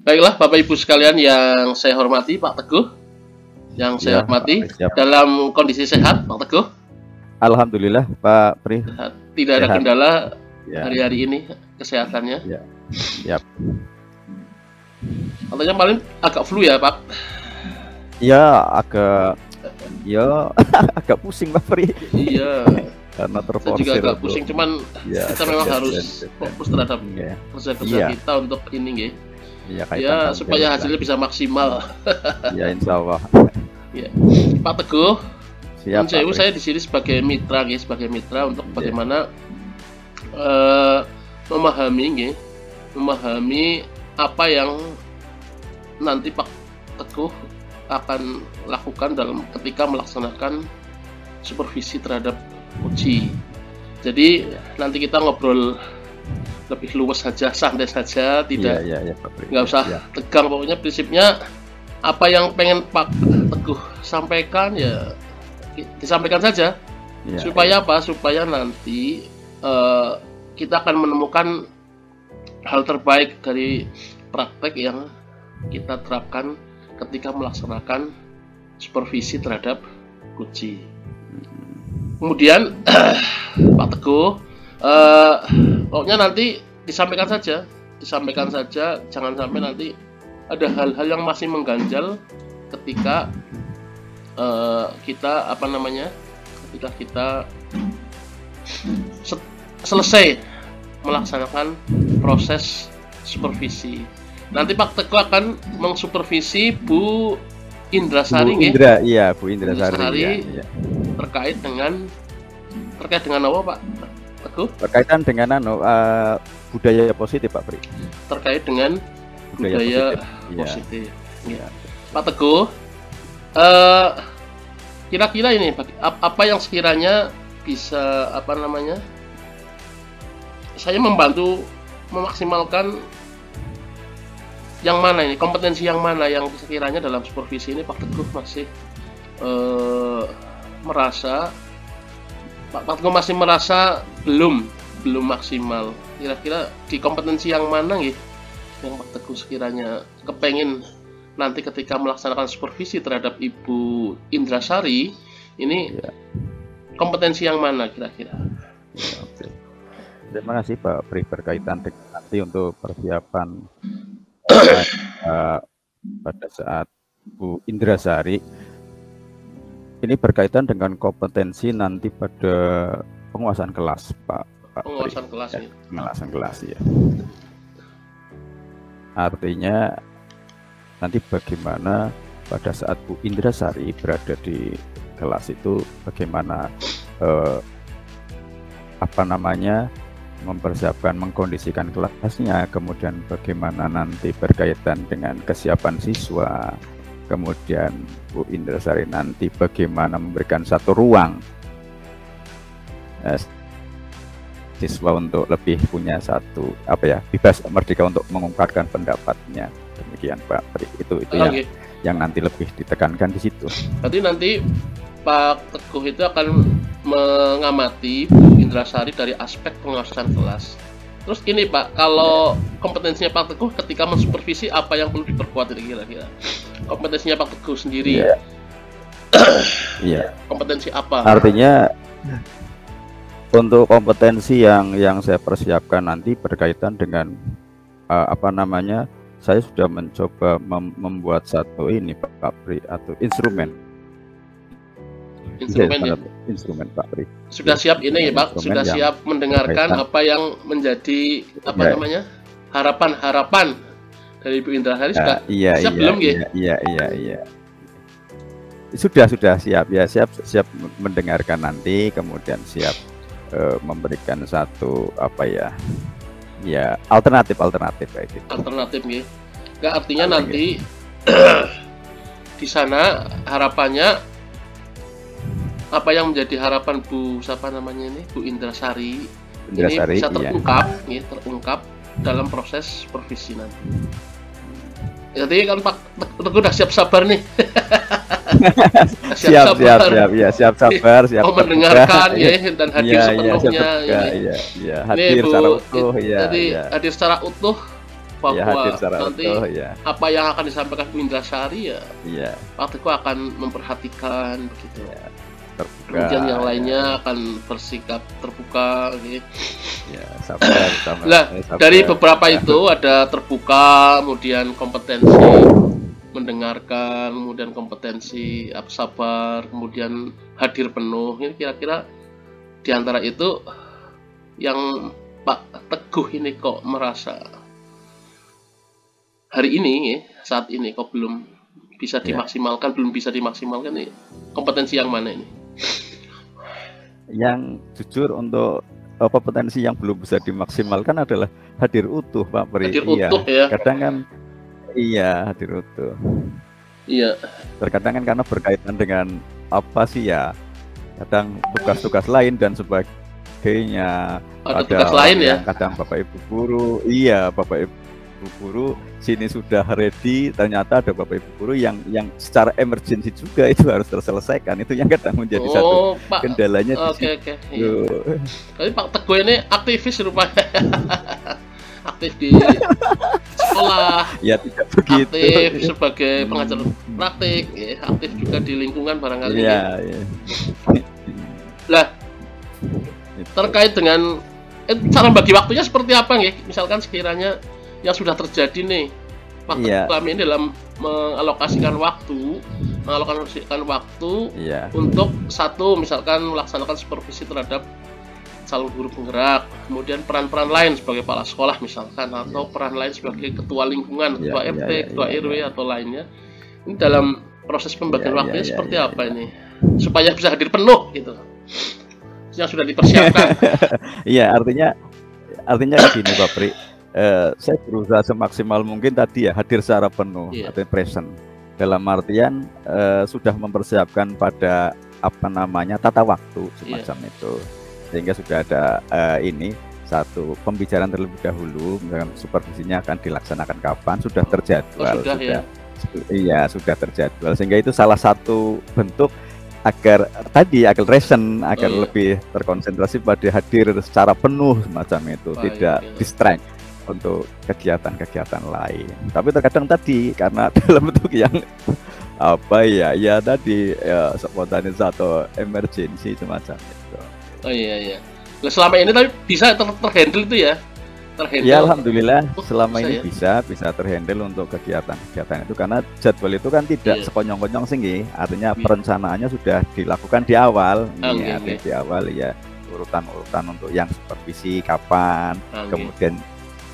Baiklah Bapak Ibu sekalian yang saya hormati, Pak Teguh, yang saya hormati, dalam kondisi sehat Pak Teguh. Alhamdulillah Pak Pri. Tidak ada kendala hari-hari ini kesehatannya. Yap. Katanya paling agak flu ya Pak? Ya agak pusing Pak Pri. Iya. Karena saya juga agak pusing, cuman kita memang harus fokus terhadap kerja kita untuk ini ya supaya hasilnya bisa maksimal. Ya insya Allah. Ya. Pak Teguh, saya di sini sebagai mitra untuk bagaimana memahami apa yang nanti Pak Teguh akan lakukan ketika melaksanakan supervisi terhadap uji. Jadi nanti kita ngobrol lebih luwes saja, santai saja, tidak nggak usah tegang. Pokoknya prinsipnya apa yang pengen Pak Teguh sampaikan ya disampaikan saja, supaya apa? Supaya nanti kita akan menemukan hal terbaik dari praktek yang kita terapkan ketika melaksanakan supervisi terhadap uji. Kemudian Pak Teguh, pokoknya nanti disampaikan saja, jangan sampai nanti ada hal-hal yang masih mengganjal ketika ketika kita selesai melaksanakan proses supervisi. Nanti Pak Teguh akan mengsupervisi Bu Indrasari, Bu Indrasari. Terkait dengan apa Pak Teguh? Berkaitan dengan budaya positif Pak Pri. Terkait dengan budaya positif. Ya. Pak Teguh, kira-kira ini apa yang sekiranya bisa saya membantu memaksimalkan yang mana ini, kompetensi yang mana yang sekiranya dalam supervisi ini Pak Teguh masih merasa belum maksimal. Kira-kira di kompetensi yang mana yang Pak Teguh sekiranya kepengen nanti ketika melaksanakan supervisi terhadap Ibu Indrasari ini, kompetensi yang mana kira-kira? Terima kasih Pak Pri, berkaitan dengan nanti untuk persiapan pada saat Bu Indrasari ini berkaitan dengan kompetensi nanti pada penguasaan kelas Pak penguasaan kelas ya. Penguasaan kelas ya. Artinya nanti bagaimana pada saat Bu Indrasari berada di kelas itu bagaimana mempersiapkan, mengkondisikan kelasnya, kemudian bagaimana nanti berkaitan dengan kesiapan siswa, kemudian Bu Indrasari nanti bagaimana memberikan satu ruang siswa untuk lebih punya satu bebas merdeka untuk mengungkapkan pendapatnya. Demikian Pak Pri, itu yang nanti lebih ditekankan di situ. Berarti nanti Pak Teguh itu akan mengamati Bu Indrasari dari aspek penguasaan kelas. Terus gini Pak, kalau kompetensinya Pak Teguh ketika mensupervisi apa yang perlu diperkuat kira-kira? Kompetensinya Pak Teguh sendiri. Kompetensi apa? Artinya untuk kompetensi yang saya persiapkan nanti berkaitan dengan saya sudah mencoba membuat satu Pak Pri, atau instrumen Pak Pri. Sudah siap ini ya Pak, sudah siap mendengarkan apa yang menjadi harapan dari Bu Indrasari. Sudah siap belum ya? Iya. Sudah siap ya, siap mendengarkan nanti, kemudian siap memberikan satu alternatif kayak gitu. Alternatif ya. Nggak, artinya nanti di sana harapannya apa yang menjadi harapan Bu Indrasari ini bisa terungkap dalam proses supervisi nanti. Jadi kan Pak Teguh udah siap sabar nih. siap sabar, siap mendengarkan dan hadir sepenuhnya. Hadir secara utuh hadir secara utuh ya, bahwa hadir secara nanti utuh, ya. apa yang akan disampaikan Bu Indrasari ya Iya, Pak Teguh akan memperhatikan begitu. ya, terbuka. Kemudian yang ya. lainnya akan bersikap terbuka gitu. Ya, sabar, Nah, sabar. dari beberapa itu ada terbuka, kemudian kompetensi mendengarkan, kemudian kompetensi sabar, kemudian hadir penuh. Ini kira-kira di antara itu yang Pak Teguh ini kok merasa hari ini ya, saat ini kok belum bisa dimaksimalkan, belum bisa dimaksimalkan nih. Kompetensi yang mana ini? Yang jujur untuk kompetensi yang belum bisa dimaksimalkan adalah hadir utuh, Pak Pri. Hadir utuh ya. Kadang kan iya, hadir utuh. Iya. Terkadang kan karena berkaitan dengan apa sih ya? Kadang tugas-tugas lain dan sebagainya. Ada tugas lain ya. Kadang Bapak Ibu guru, iya Bapak Ibu guru sini sudah ready, ternyata ada Bapak Ibu guru yang secara emergency juga itu harus terselesaikan. Itu yang kadang menjadi satu Pak, kendalanya di Oke. situ. Tapi Pak Teguh ini aktivis rupanya. Aktif di sekolah, Ya tidak begitu. aktif sebagai pengajar praktik, ya, aktif juga di lingkungan barangkali. Iya, Ya. iya. Lah, terkait dengan cara bagi waktunya seperti apa nih? Misalkan sekiranya yang sudah terjadi nih, Pak Teguh kami ini dalam mengalokasikan waktu Iya. untuk satu misalkan melaksanakan supervisi terhadap calon guru penggerak, kemudian peran-peran lain sebagai kepala sekolah misalkan, atau peran lain sebagai ketua lingkungan, ketua RT, ketua RW atau lainnya. Ini dalam proses pembagian waktunya seperti apa ini? Supaya bisa hadir penuh gitu. Yang sudah dipersiapkan. Iya, artinya gini Pak Pri. Saya berusaha semaksimal mungkin tadi ya hadir secara penuh atau present. Dalam artian sudah mempersiapkan pada apa namanya tata waktu semacam itu. Sehingga sudah ada ini satu pembicaraan terlebih dahulu, misalkan supervisinya akan dilaksanakan kapan, sudah terjadwal, sudah terjadwal, sehingga itu salah satu bentuk agar recent, agar lebih terkonsentrasi pada hadir secara penuh semacam itu, tidak distract untuk kegiatan-kegiatan lain. Tapi terkadang tadi karena dalam bentuk yang apa ya tadi spontanis atau emergency semacam itu. Oh iya. Nah, selama ini tapi bisa terhandle itu ya? Ya alhamdulillah selama ini bisa terhandle untuk kegiatan-kegiatan itu, karena jadwal itu kan tidak sekonyong-konyong sih, artinya perencanaannya sudah dilakukan di awal, di awal ya urutan-urutan untuk yang supervisi kapan, kemudian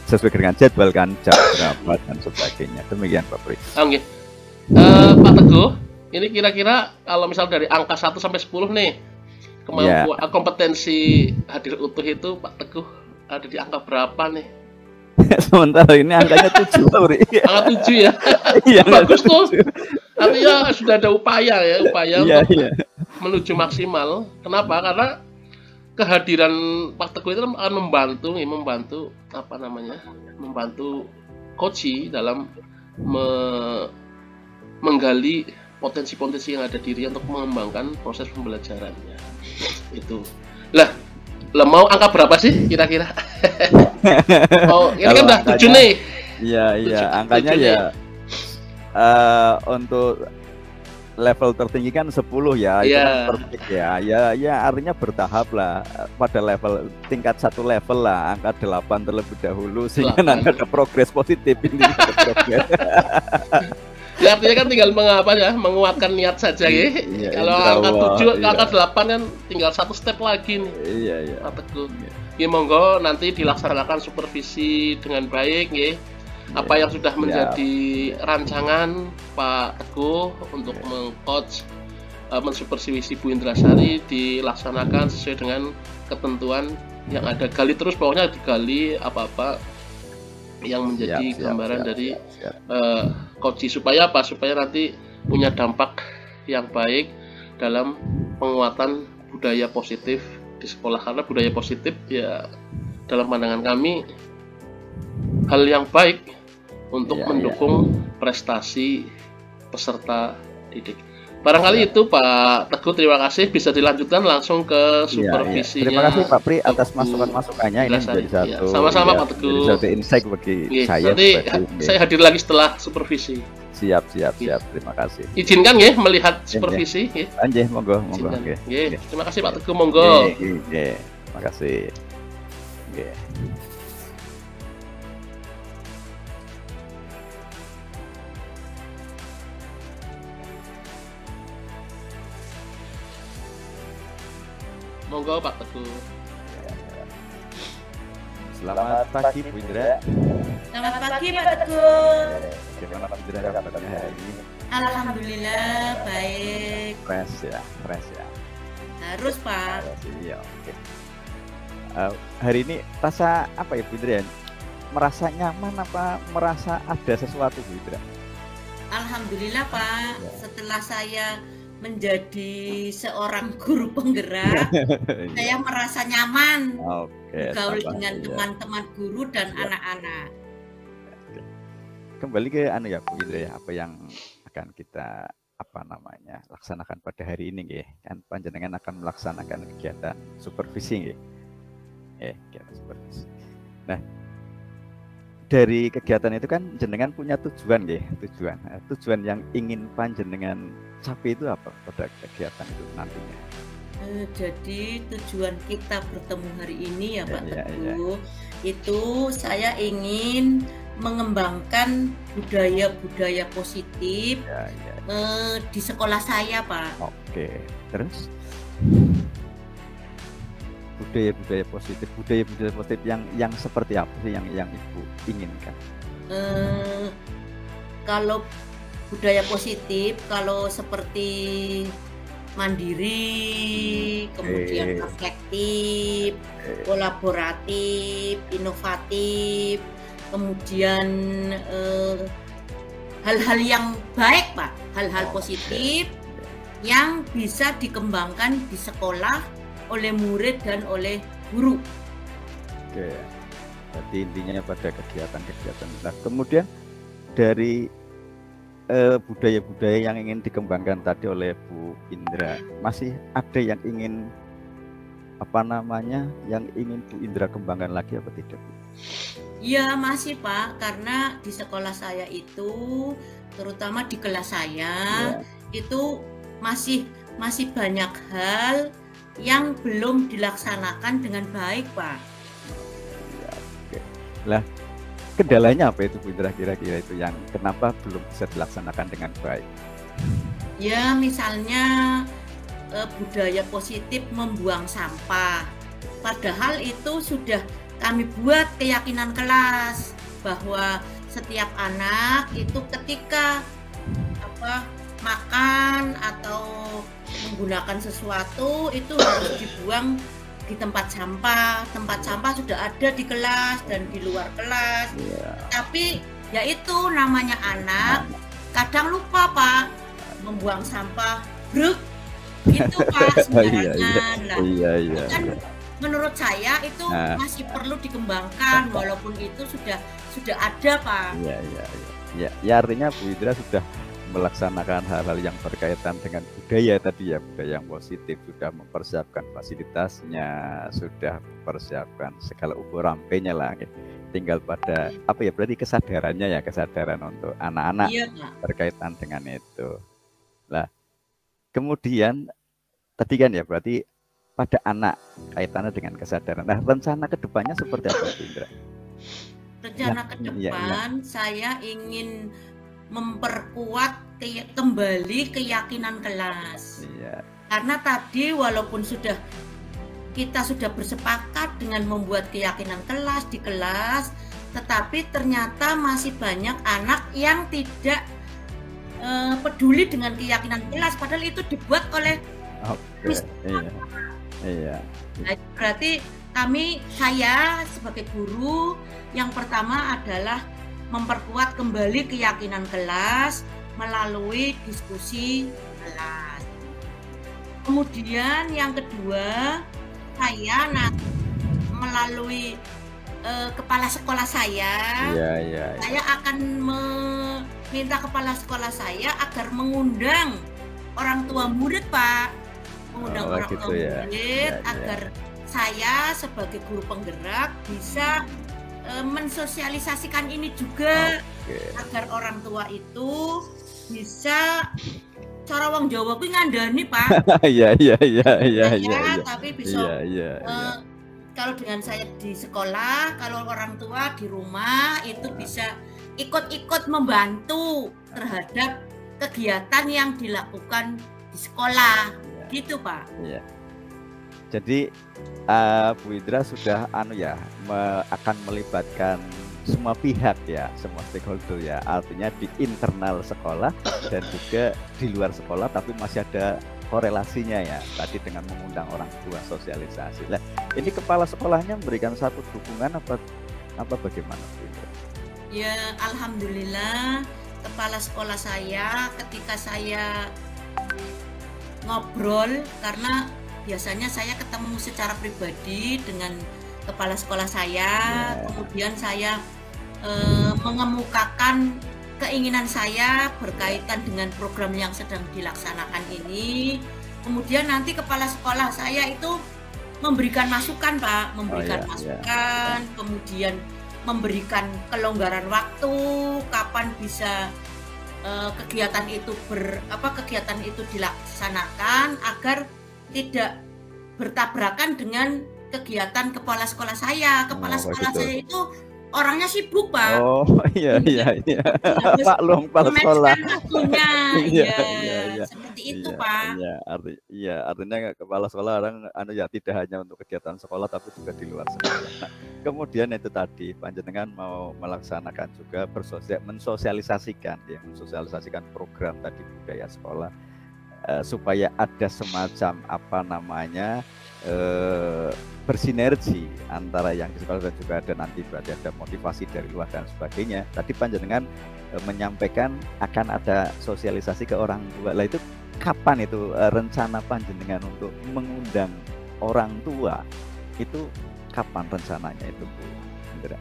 sesuai dengan jadwal kan jam berapa dan sebagainya. Demikian Pak Pri. Pak Teguh, ini kira-kira kalau misal dari angka 1 sampai 10 nih, kemampuan kompetensi hadir utuh itu Pak Teguh ada di angka berapa nih? Sementara ini angkanya 7, Pri. Angka 7 ya? Iya, bagus tuh. Artinya sudah ada upaya untuk menuju maksimal. Kenapa? Karena kehadiran Pak Teguh itu akan membantu apa namanya? Membantu coach dalam menggali potensi-potensi yang ada diri untuk mengembangkan proses pembelajarannya. Itu. Lah mau angka berapa sih kira-kira? Ini kan udah 7 nih. Iya, angkanya ya untuk level tertinggi kan 10 ya, itu kan perfect ya. Ya artinya bertahap lah, pada level tingkat 1 level lah, angka 8 terlebih dahulu sehingga nanti ada progres positif ini. Ya artinya kan tinggal menguatkan niat saja ya. Kalau angka 7, angka 8 kan tinggal 1 step lagi nih. Iya. Pak Teguh. Ya monggo nanti dilaksanakan supervisi dengan baik ya. Apa yang sudah menjadi rancangan Pak Teguh untuk meng-coach mensupervisi Bu Indrasari dilaksanakan sesuai dengan ketentuan yang ada. Gali terus, pokoknya digali apa-apa yang menjadi gambaran dari coach supaya nanti punya dampak yang baik dalam penguatan budaya positif di sekolah, karena budaya positif ya dalam pandangan kami hal yang baik untuk mendukung prestasi peserta didik. Barangkali itu Pak Teguh, terima kasih, bisa dilanjutkan langsung ke supervisinya. Terima kasih Pak Pri atas masukan-masukannya, ini menjadi satu sama-sama Pak Teguh. Menjadi satu insight bagi saya. Nanti saya hadir lagi setelah supervisi. Siap. Terima kasih. Izinkan ya melihat supervisi. Nggih, monggo. Terima kasih Pak Teguh, monggo. Terima kasih. Monggo Pak Teguh. Selamat pagi Bu Indra. Selamat pagi Pak Teguh. Bagaimana Pak Indra kabarnya hari ini? Alhamdulillah baik. Fresh ya. Harus Pak. Iya, oke. Hari ini rasa apa ya Bu Indra? Merasa nyaman apa merasa ada sesuatu Bu Indra? Alhamdulillah Pak. Setelah saya menjadi seorang guru penggerak, saya merasa nyaman bergaul dengan teman-teman guru dan anak-anak. Kembali ke ya Bu Indra ya, apa yang akan kita laksanakan pada hari ini nggih. Kan panjenengan akan melaksanakan kegiatan supervisi nggih. Kegiatan supervisi. Nah, dari kegiatan itu kan jenengan punya tujuan nggih, tujuan yang ingin panjenengan capai itu apa pada kegiatan itu nantinya? Jadi tujuan kita bertemu hari ini ya Pak Teguh, itu saya ingin mengembangkan budaya-budaya positif di sekolah saya Pak. Oke, terus budaya-budaya positif yang seperti apa sih yang Ibu inginkan? Kalau budaya positif, kalau seperti mandiri, kemudian reflektif, kolaboratif, inovatif, kemudian hal-hal yang baik Pak, hal-hal positif yang bisa dikembangkan di sekolah oleh murid dan oleh guru. Oke, berarti intinya pada kegiatan-kegiatan. Nah, kemudian dari budaya-budaya yang ingin dikembangkan tadi oleh Bu Indra, masih ada yang ingin yang ingin Bu Indra kembangkan lagi apa tidak Bu? Ya masih Pak, karena di sekolah saya itu, terutama di kelas saya itu masih banyak hal yang belum dilaksanakan dengan baik Pak. Lah, kendalanya apa itu Bu Indra kira-kira itu yang kenapa belum bisa dilaksanakan dengan baik? Ya misalnya budaya positif membuang sampah. Padahal itu sudah kami buat keyakinan kelas bahwa setiap anak itu ketika makan atau menggunakan sesuatu itu harus dibuang di tempat sampah. Tempat sampah sudah ada di kelas dan di luar kelas. Tapi ya itu namanya anak, kadang lupa Pak membuang sampah. Bruk. Itu Pak sembarangan. Kan menurut saya itu masih perlu dikembangkan walaupun itu sudah ada Pak. Ya artinya Bu Indra sudah melaksanakan hal-hal yang berkaitan dengan budaya tadi ya, budaya yang positif, sudah mempersiapkan fasilitasnya, sudah mempersiapkan segala ukur rampenya lah. Tinggal pada berarti kesadarannya ya, kesadaran untuk anak-anak berkaitan dengan itu. Lah, kemudian tadi kan ya berarti pada anak kaitannya dengan kesadaran. Nah, rencana kedepannya seperti apa Bu Indra? Rencana ke depan saya ingin memperkuat kembali keyakinan kelas. Karena tadi walaupun kita sudah bersepakat dengan membuat keyakinan kelas di kelas, tetapi ternyata masih banyak anak yang tidak peduli dengan keyakinan kelas, padahal itu dibuat oleh Nah, berarti saya sebagai guru yang pertama adalah memperkuat kembali keyakinan kelas melalui diskusi kelas. Kemudian yang kedua, saya melalui kepala sekolah saya, saya akan meminta kepala sekolah saya agar mengundang orang tua murid, Pak. Mengundang orang gitu tua ya. murid agar saya sebagai guru penggerak bisa mensosialisasikan ini juga agar orang tua itu bisa cara wong Jawa kuwi ngandani, Pak. Iya. Tapi bisa kalau dengan saya di sekolah, kalau orang tua di rumah itu bisa ikut-ikut membantu terhadap kegiatan yang dilakukan di sekolah, gitu Pak. Iya. Jadi Bu Indra sudah akan melibatkan semua pihak ya, semua stakeholder ya. Artinya di internal sekolah dan juga di luar sekolah, tapi masih ada korelasinya ya. Tadi dengan mengundang orang tua, sosialisasi. Nah, ini kepala sekolahnya memberikan satu dukungan apa bagaimana Bu Indra? Ya, alhamdulillah kepala sekolah saya ketika saya ngobrol, karena biasanya saya ketemu secara pribadi dengan kepala sekolah saya, kemudian saya mengemukakan keinginan saya berkaitan dengan program yang sedang dilaksanakan ini. Kemudian nanti kepala sekolah saya itu memberikan masukan, Pak, masukan, kemudian memberikan kelonggaran waktu, kapan bisa kegiatan itu dilaksanakan agar tidak bertabrakan dengan kegiatan kepala sekolah saya. Kepala sekolah saya itu orangnya sibuk, Pak. Oh iya. Maklum kepala sekolah. Iya. Seperti itu, Pak. Artinya kepala sekolah orang tidak hanya untuk kegiatan sekolah tapi juga di luar sekolah. Nah, kemudian itu tadi panjenengan mau melaksanakan juga mensosialisasikan program tadi budaya sekolah supaya ada semacam bersinergi antara yang di sekolah dan juga ada nanti berarti ada motivasi dari luar dan sebagainya. Tadi panjenengan menyampaikan akan ada sosialisasi ke orang tua. Lah itu kapan itu rencana panjenengan untuk mengundang orang tua? Itu kapan rencananya itu, Bu Indra?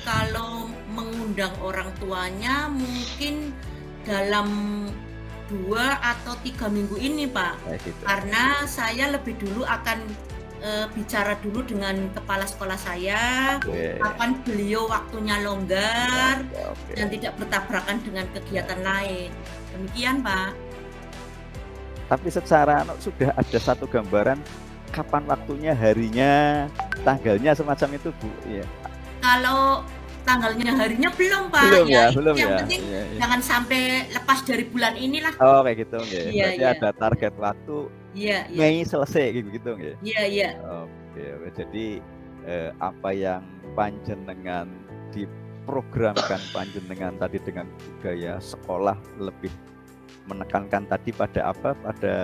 Kalau mengundang orang tuanya mungkin dalam 2 atau 3 minggu ini, Pak. Gitu. Karena saya lebih dulu akan bicara dulu dengan kepala sekolah saya, kapan beliau waktunya longgar dan tidak bertabrakan dengan kegiatan lain. Demikian, Pak. Tapi secara sudah ada satu gambaran kapan waktunya, harinya, tanggalnya semacam itu, Bu? Ya. Kalau tanggalnya, harinya belum, Pak. Belum yang ya. penting jangan sampai lepas dari bulan inilah. Oh, kayak gitu, nggih. Berarti ada target waktu. Mei selesai gitu, nggih. Iya. Oke. Jadi apa yang panjenengan diprogramkan panjenengan tadi dengan budaya sekolah lebih menekankan tadi pada pada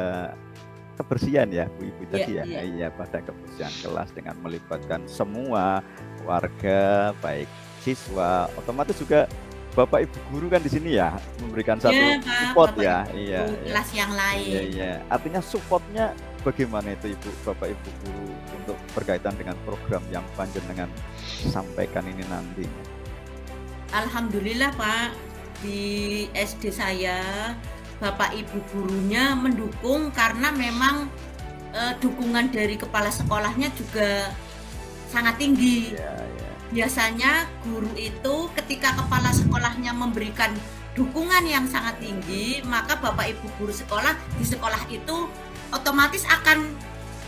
kebersihan ya, Bu Ibu tadi ya. Iya, pada kebersihan kelas dengan melibatkan semua warga, baik siswa, otomatis juga Bapak Ibu guru kan di sini ya memberikan satu support ya. Kelas yang lain. Iya. Artinya supportnya bagaimana itu Bapak Ibu guru untuk berkaitan dengan program yang panjenengan sampaikan ini nantinya? Alhamdulillah, Pak, di SD saya Bapak Ibu gurunya mendukung karena memang dukungan dari kepala sekolahnya juga sangat tinggi. Biasanya guru itu ketika kepala sekolahnya memberikan dukungan yang sangat tinggi, maka Bapak Ibu guru sekolah di sekolah itu otomatis akan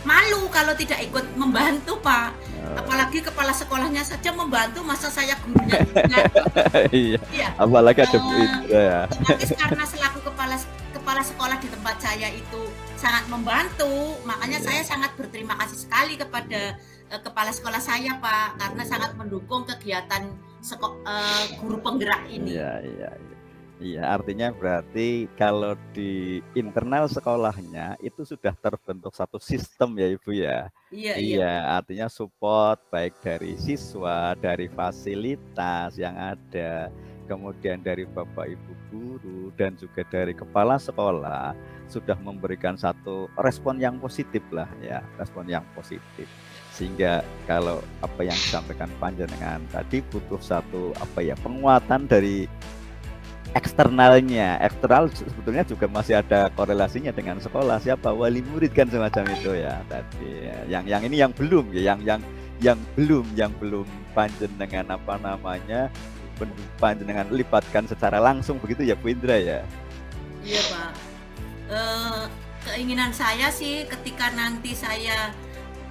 malu kalau tidak ikut membantu, Pak. Apalagi kepala sekolahnya saja membantu, masa saya gurunya juga. Iya. Apalagi ada Bu Indra ya. Otomatis karena selaku kepala sekolah di tempat saya itu sangat membantu, makanya saya sangat berterima kasih sekali kepada kepala sekolah saya, Pak, karena sangat mendukung kegiatan guru penggerak ini. Iya, artinya berarti kalau di internal sekolahnya itu sudah terbentuk satu sistem ya, Ibu ya. Iya, artinya support baik dari siswa, dari fasilitas yang ada, kemudian dari Bapak Ibu guru dan juga dari kepala sekolah sudah memberikan satu respon yang positif lah ya, respon yang positif. Sehingga kalau apa yang disampaikan panjenengan tadi butuh satu penguatan dari eksternalnya. Eksternal sebetulnya juga masih ada korelasinya dengan sekolah, siapa wali murid kan semacam itu ya tadi ya. Yang ini yang belum ya, yang belum panjenengan apa namanya, panjenengan libatkan secara langsung begitu ya Bu Indra ya. Iya Pak. Keinginan saya sih ketika nanti saya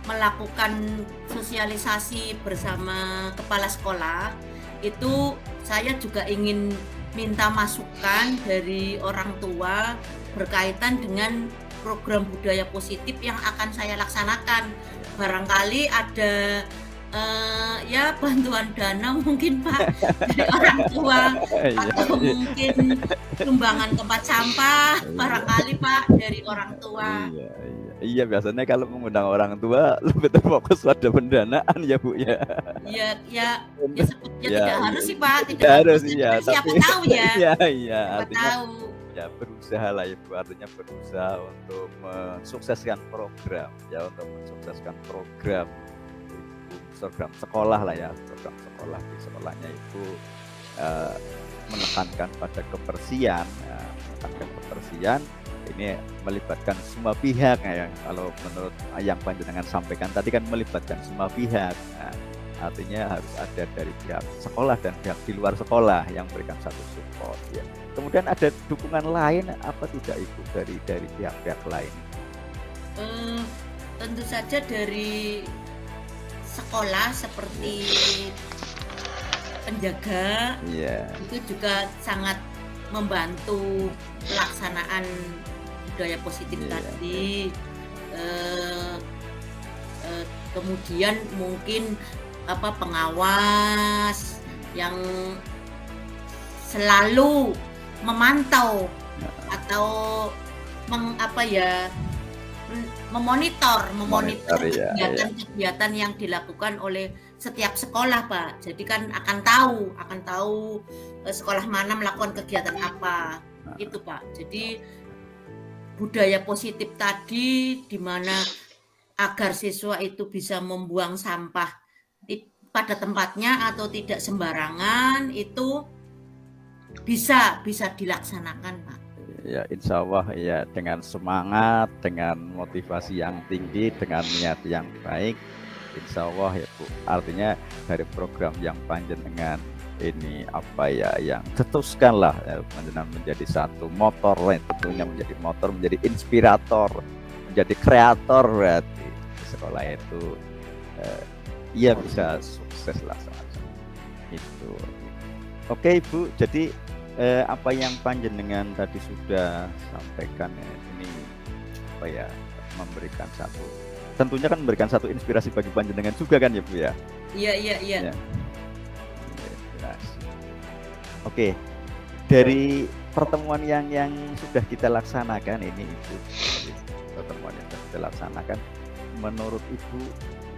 melakukan sosialisasi bersama kepala sekolah, itu saya juga ingin minta masukan dari orang tua berkaitan dengan program budaya positif yang akan saya laksanakan. Barangkali ada ya bantuan dana mungkin Pak dari orang tua, atau mungkin sumbangan tempat sampah barangkali Pak dari orang tua. Iya, biasanya kalau mengundang orang tua lebih terfokus pada pendanaan ya Bu ya. Ya tidak harus sih Pak, tidak harus ya, siapa tahu ya. Iya, artinya tahu. Ya berusaha lah ya Bu, artinya berusaha untuk mensukseskan program ya, untuk mensukseskan program sekolah lah ya, program sekolah di sekolahnya itu menekankan pada kebersihan ya, menekankan kebersihan ini melibatkan semua pihak ya. Kalau menurut yang panjenengan sampaikan tadi kan melibatkan semua pihak ya. Artinya harus ada dari pihak sekolah dan pihak di luar sekolah yang memberikan satu support ya. Kemudian ada dukungan lain apa tidak Ibu dari pihak-pihak lain? Tentu saja dari sekolah seperti penjaga itu juga sangat membantu pelaksanaan budaya positif tadi. Kemudian mungkin pengawas yang selalu memantau atau memonitor kegiatan-kegiatan yang dilakukan oleh setiap sekolah Pak. Jadi kan akan tahu sekolah mana melakukan kegiatan apa itu Pak. Jadi budaya positif tadi di mana agar siswa itu bisa membuang sampah pada tempatnya atau tidak sembarangan itu bisa dilaksanakan Pak. Ya insya Allah ya, dengan semangat, dengan motivasi yang tinggi, dengan niat yang baik, insya Allah ya Bu. Artinya dari program yang panjenengan ini yang cetuskanlah ya, panjenengan menjadi satu motor lain, tentunya menjadi motor, menjadi inspirator, menjadi kreator berarti di sekolah itu ia bisa sukses lah itu. Oke Ibu, jadi apa yang panjenengan tadi sudah sampaikan ini memberikan tentunya kan memberikan satu inspirasi bagi panjenengan juga kan ya Bu ya? Iya. Oke, dari pertemuan yang sudah kita laksanakan ini Ibu, pertemuan yang sudah kita laksanakan, menurut Ibu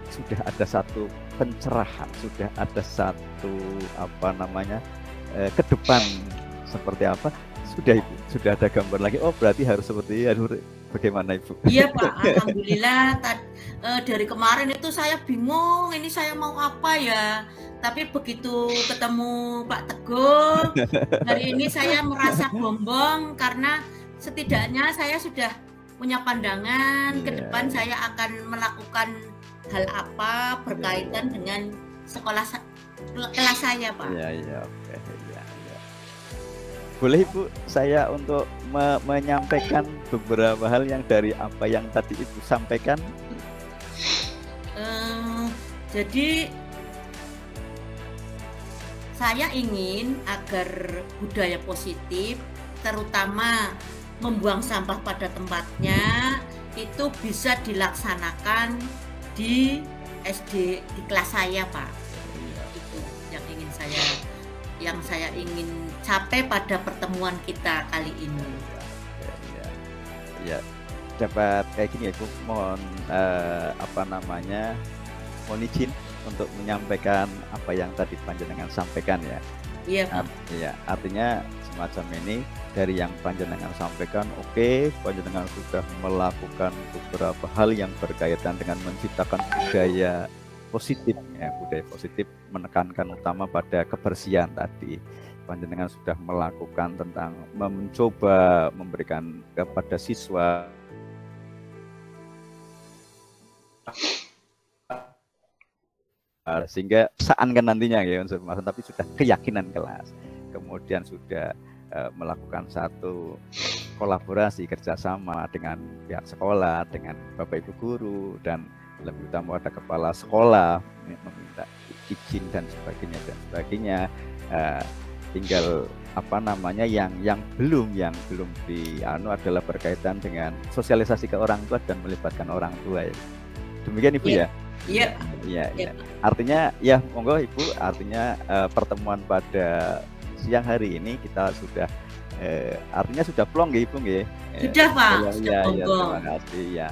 sudah ada satu pencerahan, sudah ada satu ke depan seperti apa? Sudah Ibu, sudah ada gambar lagi. Oh berarti harus seperti bagaimana Ibu? Iya Pak, alhamdulillah. Dari kemarin itu saya bingung, ini saya mau apa ya. Tapi begitu ketemu Pak Teguh, hari ini saya merasa bombong karena setidaknya saya sudah punya pandangan ke depan saya akan melakukan hal apa berkaitan dengan kelas saya Pak. Iya. Boleh Ibu saya untuk menyampaikan beberapa hal yang dari apa yang tadi Ibu sampaikan? Jadi saya ingin agar budaya positif, terutama membuang sampah pada tempatnya, itu bisa dilaksanakan di SD di kelas saya Pak. Itu yang saya ingin capai pada pertemuan kita kali ini. Ya, dapat kayak gini ya Bu, mohon mohon izin untuk menyampaikan apa yang tadi panjenengan sampaikan ya. Iya Pak. Artinya semacam ini dari yang panjenengan sampaikan, oke, panjenengan sudah melakukan beberapa hal yang berkaitan dengan menciptakan budaya positif ya, budaya positif menekankan utama pada kebersihan tadi. panjenengan sudah melakukan tentang mencoba memberikan kepada siswa sehingga seakan nantinya ya unsur pemasaran, tapi sudah keyakinan kelas, kemudian sudah melakukan satu kolaborasi kerjasama dengan pihak sekolah, dengan bapak ibu guru, dan lebih utama ada kepala sekolah meminta izin dan sebagainya. Tinggal apa namanya yang belum di adalah berkaitan dengan sosialisasi ke orang tua dan melibatkan orang tua ya. Demikian Ibu ya. Iya. Iya. Artinya ya monggo Ibu, artinya pertemuan pada siang hari ini kita sudah artinya sudah plong ya Ibu nggih. Sudah Pak. Iya, terima kasih ya.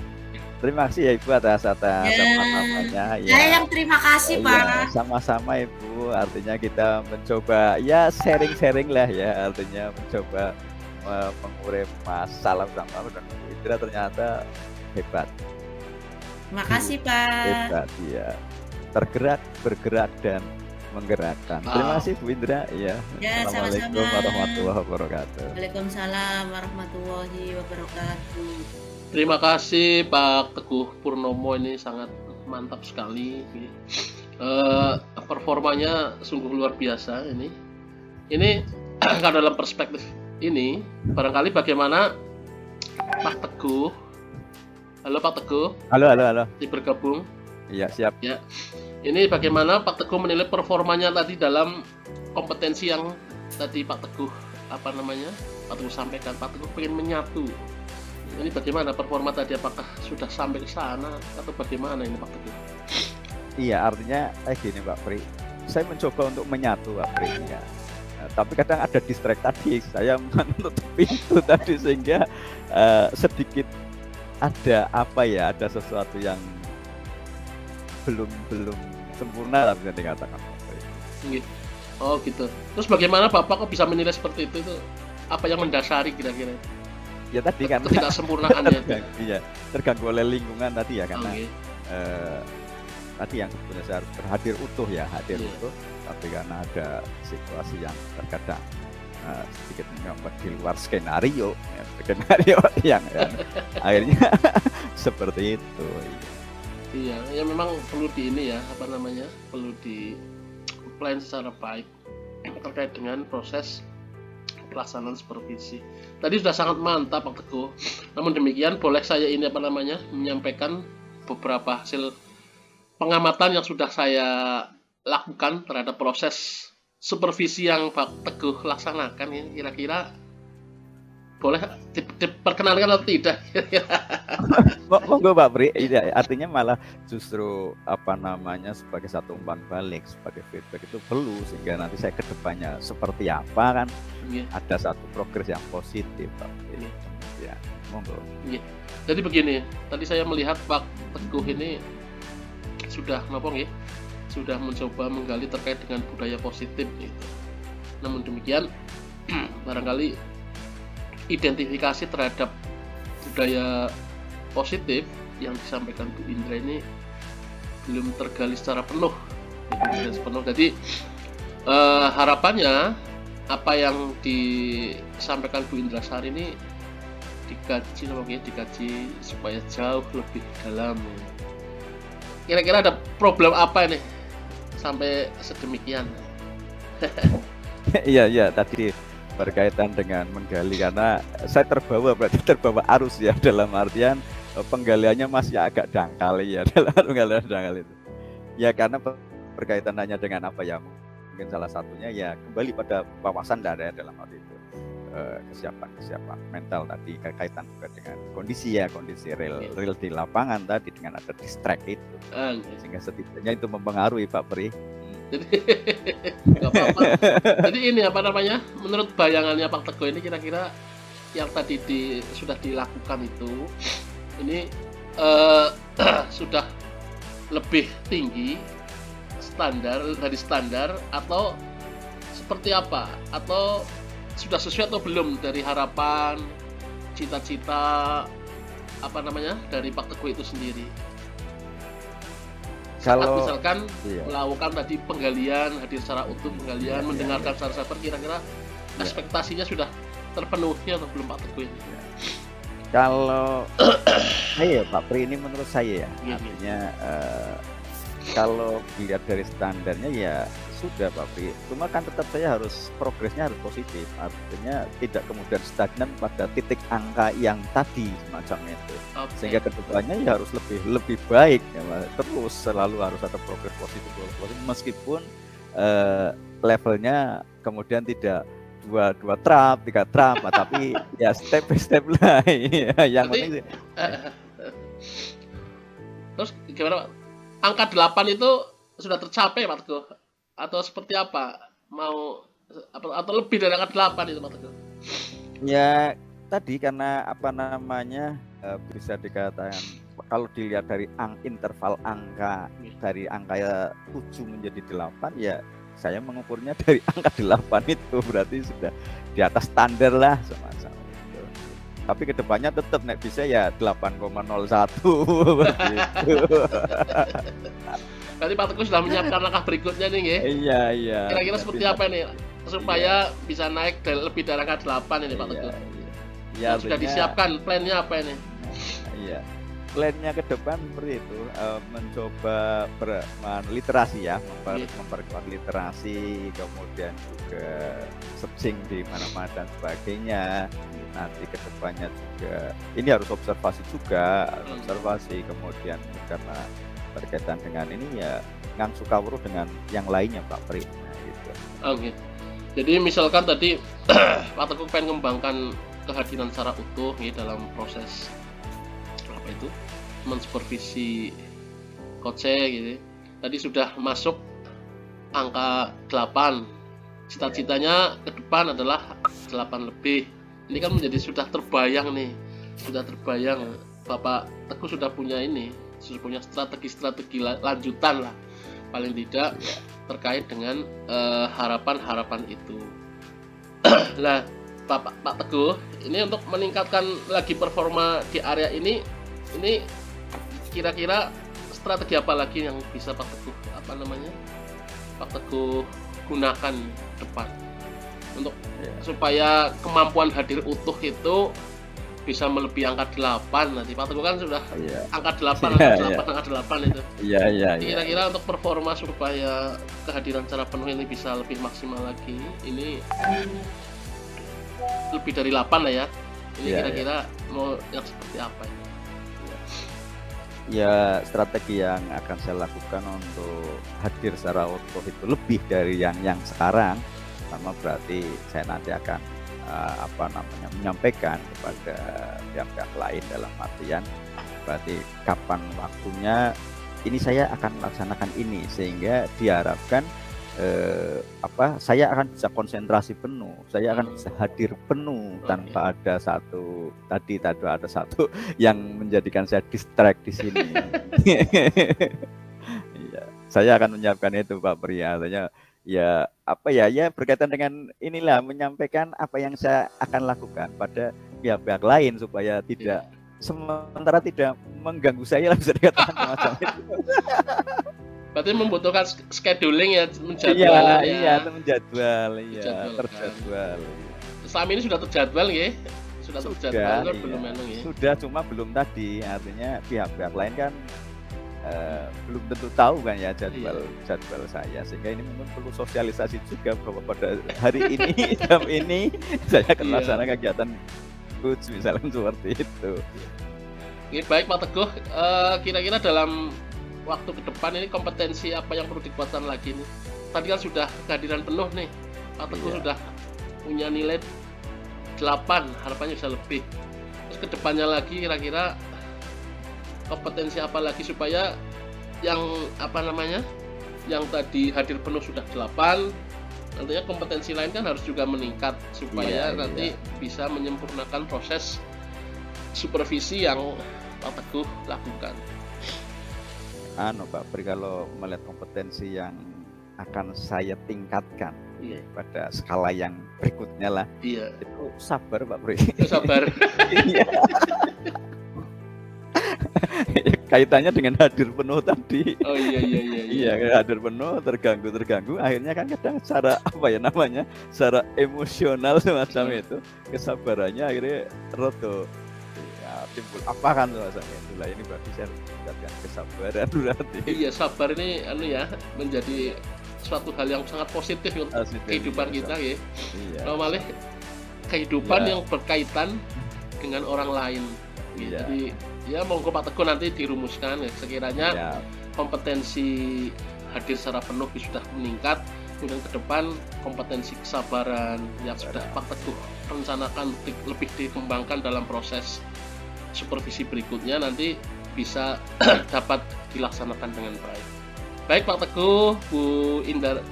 Terima kasih ya Ibu atas sama-samanya. Saya yang terima kasih Pak. Sama-sama Ibu, artinya kita mencoba ya sharing lah ya, artinya mencoba mengurai masalah bersama dan Bu Indra ternyata hebat. Terima kasih Pak. Hebat ya. Bergerak dan menggerakkan. Terima kasih Bu Indra ya. Assalamualaikum warahmatullahi wabarakatuh. Waalaikumsalam warahmatullahi wabarakatuh. Terima kasih Pak Teguh Purnomo, ini sangat mantap sekali. Performanya sungguh luar biasa ini. Kalau dalam perspektif ini, barangkali bagaimana Pak Teguh. Halo Pak Teguh. Halo. Bergabung. Iya, siap. Ya. Ini bagaimana Pak Teguh menilai performanya tadi dalam kompetensi yang tadi Pak Teguh Pak Teguh sampaikan. Pak Teguh pengen menyatu. Ini bagaimana performa tadi, apakah sudah sampai ke sana atau bagaimana ini Pak Teguh? Iya, artinya gini Pak Pri, saya mencoba untuk menyatu Pak Pri ya. Tapi kadang ada distract tadi, saya menutup pintu tadi sehingga sedikit ada ada sesuatu yang belum sempurna lah bisa dikatakan Pak Pri. Oh gitu. Terus bagaimana Bapak kok bisa menilai seperti itu? Apa yang mendasari kira-kira? Ya tadi kan tidak sempurnaannya iya, terganggu oleh lingkungan tadi ya, karena tadi yang sebenarnya saya harus hadir utuh, utuh, tapi karena ada situasi yang terkadang sedikit membuat di luar skenario yang akhirnya seperti itu. Iya, ya memang perlu perlu di plan secara baik terkait dengan proses pelaksanaan supervisi. Tadi sudah sangat mantap Pak Teguh. Namun demikian, boleh saya ini menyampaikan beberapa hasil pengamatan yang sudah saya lakukan terhadap proses supervisi yang Pak Teguh laksanakan ini. Kira-kira boleh diperkenalkan atau tidak? Monggo Pak Pri. Artinya malah justru sebagai satu umpan balik, sebagai feedback itu perlu, sehingga nanti saya ke depannya seperti apa kan ada satu progres yang positif Pak Pri. Ya, monggo. Jadi begini, tadi saya melihat Pak Teguh ini sudah sudah mencoba menggali terkait dengan budaya positif gitu. Namun demikian barangkali identifikasi terhadap budaya positif yang disampaikan Bu Indra ini belum tergali secara penuh. Jadi harapannya apa yang disampaikan Bu Indra Sari ini dikaji supaya jauh lebih dalam. Kira-kira ada problem apa ini sampai sedemikian? Iya tadi berkaitan dengan menggali, karena saya terbawa arus ya, dalam artian penggaliannya masih agak dangkal ya dalam penggalian dangkal itu ya, karena berkaitan hanya dengan mungkin salah satunya ya kembali pada wawasan dari dalam hal itu kesiapan mental tadi, kaitan juga dengan kondisi real di lapangan tadi, dengan ada distract itu sehingga setidaknya itu mempengaruhi Pak Pri. Nggak apa-apa. Jadi ini menurut bayangannya Pak Teguh ini kira-kira yang tadi sudah dilakukan itu ini sudah lebih tinggi dari standar atau seperti apa, atau sudah sesuai atau belum dari harapan, cita-cita dari Pak Teguh itu sendiri? Saat misalkan melakukan tadi penggalian, hadir secara utuh penggalian, mendengarkan secara sabar, kira-kira ekspektasinya sudah terpenuhi atau belum Pak Teguh ini? Kalau saya Pak Pri, ini menurut saya ya, artinya kalau dilihat dari standarnya ya sudah Pak Pri, cuma kan tetap saya harus progresnya harus positif, artinya tidak kemudian stagnan pada titik angka yang tadi semacam itu, sehingga kedepannya ya harus lebih baik ya, terus selalu harus ada progres positif meskipun levelnya kemudian tidak dua trap, 3 trap, tapi ya step by step lah ya, yang penting. Terus gimana Pak? Angka 8 itu sudah tercapai Pak Teguh? Atau seperti apa? Mau atau lebih dari angka 8 itu Pak Teguh? Ya tadi karena bisa dikatakan kalau dilihat dari interval angka dari angka 7 menjadi 8 ya saya mengukurnya dari angka 8 itu berarti sudah di atas standar lah semacam itu. Tapi kedepannya tetap nek bisa ya 8,01 begitu. Berarti Pak Teguh sudah menyiapkan langkah berikutnya nih ya? Iya. Kira-kira seperti apa nih supaya bisa naik lebih dari angka 8 ini Pak Teguh? Ya, sudah disiapkan plannya apa ini? Iya. Plannya ke depan seperti itu, mencoba literasi ya, memperkuat literasi, kemudian juga searching di mana-mana dan sebagainya. Nanti ke depannya juga ini harus observasi juga, kemudian karena berkaitan dengan ini ya ngangsu kawruh dengan yang lainnya Pak Pri. Nah, gitu. Oke. Jadi misalkan tadi Pak Teguh pengen mengembangkan kehadiran secara utuh ya, dalam proses apa itu mensupervisi coach gitu. Tadi sudah masuk angka 8. Cita-citanya ke depan adalah 8 lebih. Ini kan menjadi sudah terbayang nih. Sudah terbayang Bapak Teguh sudah punya strategi lanjutan lah. Paling tidak terkait dengan harapan-harapan itu. Nah, Pak Teguh, ini untuk meningkatkan lagi performa di area ini kira-kira strategi apa lagi yang bisa Pak Teguh gunakan depan untuk supaya kemampuan hadir utuh itu bisa melebihi angka 8 nanti. Pak Teguh kan sudah angka 8 itu. Iya. Kira-kira untuk performa supaya kehadiran secara penuh ini bisa lebih maksimal lagi, ini lebih dari 8 lah ya. Ini kira-kira mau yang seperti apa ini? Ya, strategi yang akan saya lakukan untuk hadir secara utuh itu lebih dari yang sekarang. Sama berarti saya nanti akan menyampaikan kepada pihak-pihak lain dalam artian berarti kapan waktunya ini saya akan melaksanakan ini sehingga diharapkan saya akan bisa konsentrasi penuh, saya akan bisa hadir penuh tanpa ada satu yang menjadikan saya distract di sini. Iya, saya akan menyiapkan itu Pak Pri, artinya ya berkaitan dengan inilah menyampaikan apa yang saya akan lakukan pada pihak-pihak lain supaya tidak sementara tidak mengganggu saya lah, bisa dikatakan semacam itu. Berarti membutuhkan scheduling ya, menjadwal. Terjadwal. Selama ini sudah terjadwal ya? Sudah terjadwal belum memang ya? Sudah, cuma belum tadi, artinya pihak-pihak lain kan belum tentu tahu kan ya jadwal saya, sehingga ini mungkin perlu sosialisasi juga bahwa pada hari ini jam ini saya akan melaksanakan kegiatan coach misalnya seperti itu. Oke, baik Pak Teguh, kira-kira dalam waktu ke depan ini kompetensi apa yang perlu dikuatkan lagi nih? Tadi kan sudah kehadiran penuh nih, Pak Teguh sudah punya nilai 8, harapannya bisa lebih. Terus ke depannya lagi kira-kira kompetensi apa lagi supaya yang yang tadi hadir penuh sudah 8, nantinya kompetensi lain kan harus juga meningkat supaya nanti bisa menyempurnakan proses supervisi yang Pak Teguh lakukan. Pak Pri, kalau melihat kompetensi yang akan saya tingkatkan pada skala yang berikutnya lah, itu sabar Pak Pri. Sabar. kaitannya dengan hadir penuh tadi. Oh iya. Hadir penuh, terganggu, akhirnya kan kadang secara apa ya namanya, secara emosional semacam itu, kesabarannya akhirnya roto. Ya, timbul apa kan semacam itu lah. Ini berarti saya meningkatkan kesabaran berarti. Iya, sabar ini ya menjadi suatu hal yang sangat positif untuk kehidupan kita ya. Iya. Normalnya kehidupan yang berkaitan dengan orang lain. Iya. Jadi ya monggo Pak Teguh nanti dirumuskan ya, sekiranya kompetensi hadir secara penuh sudah meningkat, kemudian ke depan kompetensi kesabaran yang sudah Pak Teguh rencanakan lebih dikembangkan dalam proses supervisi berikutnya nanti bisa dapat dilaksanakan dengan baik. Baik Pak Teguh, Bu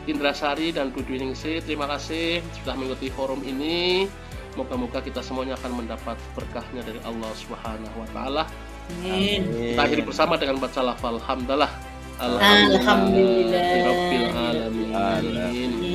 Indrasari dan Bu Dwi Ningsih, terima kasih sudah mengikuti forum ini. Moga-moga kita semuanya akan mendapat berkahnya dari Allah Subhanahu wa taala. Amin. Kita akhiri bersama dengan baca lafal hamdalah. Alhamdulillah. Rabbil alamin.